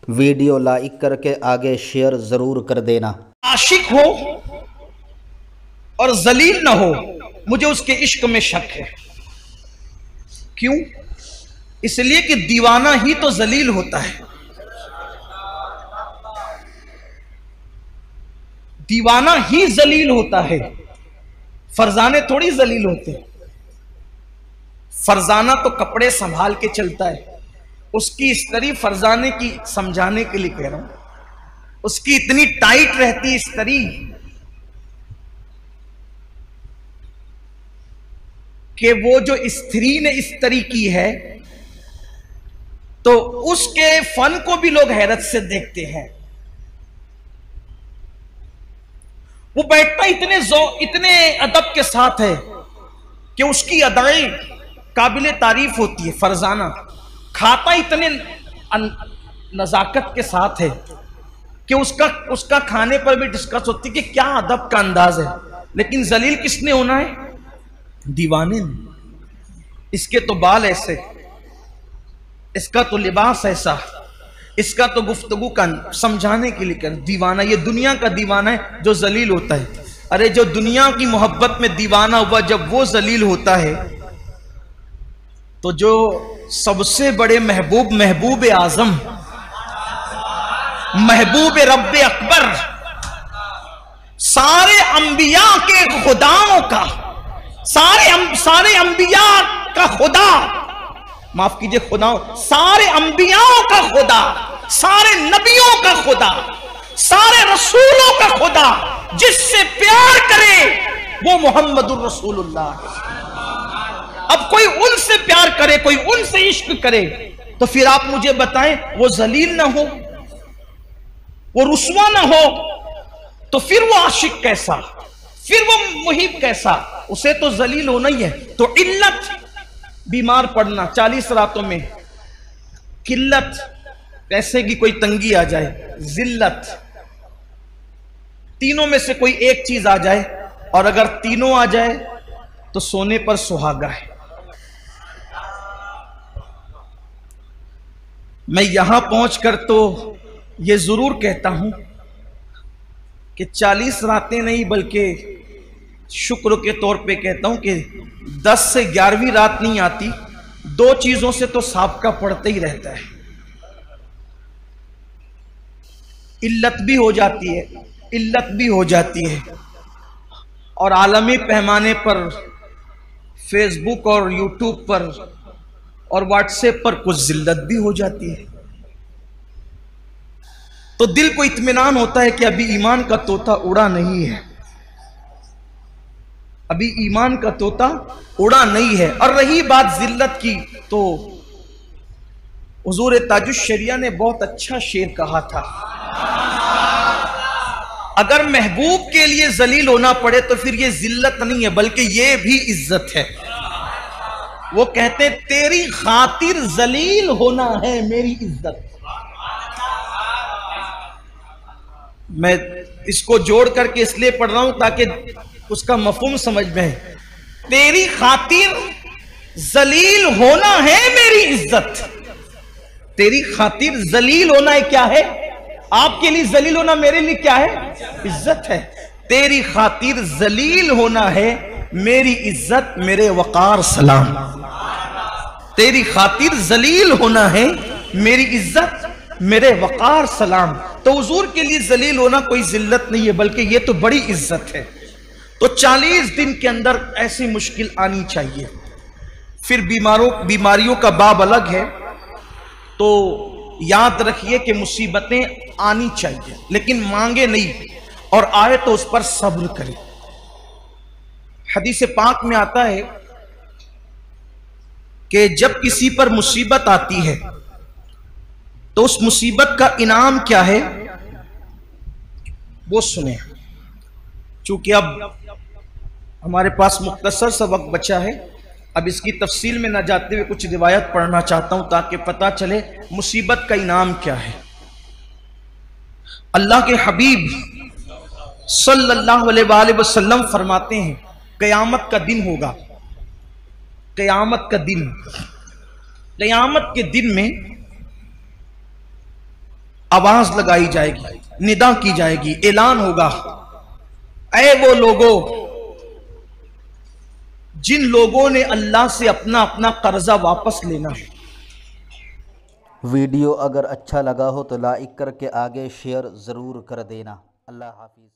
Video like करके आगे share ज़रूर कर देना। आशिक हो और जलील ना हो, मुझे उसके इश्क में शक है। क्यों? इसलिए कि दीवाना ही तो जलील होता है। दीवाना ही जलील होता है, फरजाने थोड़ी जलील होते हैं। फरजाना तो कपड़े संभाल के चलता है, उसकी इस्तरी फरजाने की समझाने के लिए कह रहा हूं, उसकी इतनी टाइट रहती इस्तरी कि वो जो स्त्री ने इस्तरी की है तो उसके फन को भी लोग हैरत से देखते हैं। वो बैठता इतने अदब के साथ है कि उसकी अदाएं काबिले तारीफ होती है। फरजाना खाता इतने नजाकत के साथ है कि उसका खाने पर भी डिस्कस होती है कि क्या अदब का अंदाज है। लेकिन जलील किसने होना है? दीवाने ने। इसके तो बाल ऐसे, इसका तो लिबास ऐसा, इसका तो गुफ्तगू का समझाने के लिए कर। दीवाना ये दुनिया का दीवाना है जो जलील होता है। अरे जो दुनिया की मोहब्बत में दीवाना हुआ जब वो जलील होता है तो जो सबसे बड़े महबूब, महबूब आजम, महबूब रब्बे अकबर, सारे अंबिया के खुदाओं का, सारे अंबिया का खुदा, माफ कीजिए खुदाओं, सारे अंबियाओं का खुदा, सारे नबियों का खुदा, सारे रसूलों का खुदा जिससे प्यार करे वो मोहम्मदुर रसूलुल्लाह है। अब कोई उनसे प्यार करे, कोई उनसे इश्क करे, तो फिर आप मुझे बताएं वो जलील ना हो, वो रुस्वा ना हो, तो फिर वो आशिक कैसा, फिर वो मुहिब कैसा? उसे तो जलील होना ही है। तो इल्लत बीमार पड़ना, 40 रातों में किल्लत, पैसे की कोई तंगी आ जाए, जिल्लत, तीनों में से कोई एक चीज आ जाए, और अगर तीनों आ जाए तो सोने पर सुहागा है। मैं यहां पहुंचकर तो यह जरूर कहता हूं कि 40 रातें नहीं बल्कि शुक्र के तौर पे कहता हूं कि 10 से 11वीं रात नहीं आती, दो चीजों से तो साबका पड़ता ही रहता है। इल्लत भी हो जाती है, इल्लत भी हो जाती है, और आलमी पैमाने पर फेसबुक और यूट्यूब पर और व्हाट्सएप पर कुछ जिल्लत भी हो जाती है। तो दिल को इत्मीनान होता है कि अभी ईमान का तोता उड़ा नहीं है, अभी ईमान का तोता उड़ा नहीं है। और रही बात जिल्लत की, तो हुजूर ताजुश शरिया ने बहुत अच्छा शेर कहा था, अगर महबूब के लिए जलील होना पड़े तो फिर ये जिल्लत नहीं है बल्कि ये भी इज्जत है। वो कहते तेरी खातिर जलील होना है मेरी इज्जत। मैं इसको जोड़ करके इसलिए पढ़ रहा हूं ताकि उसका मफहूम समझ में है। तेरी खातिर जलील होना है मेरी इज्जत। तेरी खातिर जलील होना है क्या है? आपके लिए जलील होना मेरे लिए क्या है? इज्जत है। तेरी खातिर जलील होना है मेरी इज्जत, मेरे वकार सलाम। तेरी खातिर जलील होना है मेरी इज्जत, मेरे वकार सलाम। तो हुजूर के लिए जलील होना कोई जिल्लत नहीं है बल्कि ये तो बड़ी इज्जत है। तो 40 दिन के अंदर ऐसी मुश्किल आनी चाहिए। फिर बीमारियों का बाब अलग है। तो याद रखिए कि मुसीबतें आनी चाहिए लेकिन मांगे नहीं, और आए तो उस पर सब्र करें। हदीस पाक में आता है कि जब किसी पर मुसीबत आती है तो उस मुसीबत का इनाम क्या है वो सुने। चूंकि अब हमारे पास मुख्तसर सा वक्त बचा है, अब इसकी तफसील में न जाते हुए कुछ रिवायत पढ़ना चाहता हूं ताकि पता चले मुसीबत का इनाम क्या है। अल्लाह के हबीब सल्लल्लाहु अलैहि वसल्लम फरमाते हैं क़यामत का दिन होगा, क़यामत का दिन, क़यामत के दिन में आवाज लगाई जाएगी, निदा की जाएगी, ऐलान होगा, ऐ वो लोगों जिन लोगों ने अल्लाह से अपना अपना कर्जा वापस लेना है। वीडियो अगर अच्छा लगा हो तो लाइक करके आगे शेयर ज़रूर कर देना। अल्लाह हाफिज़।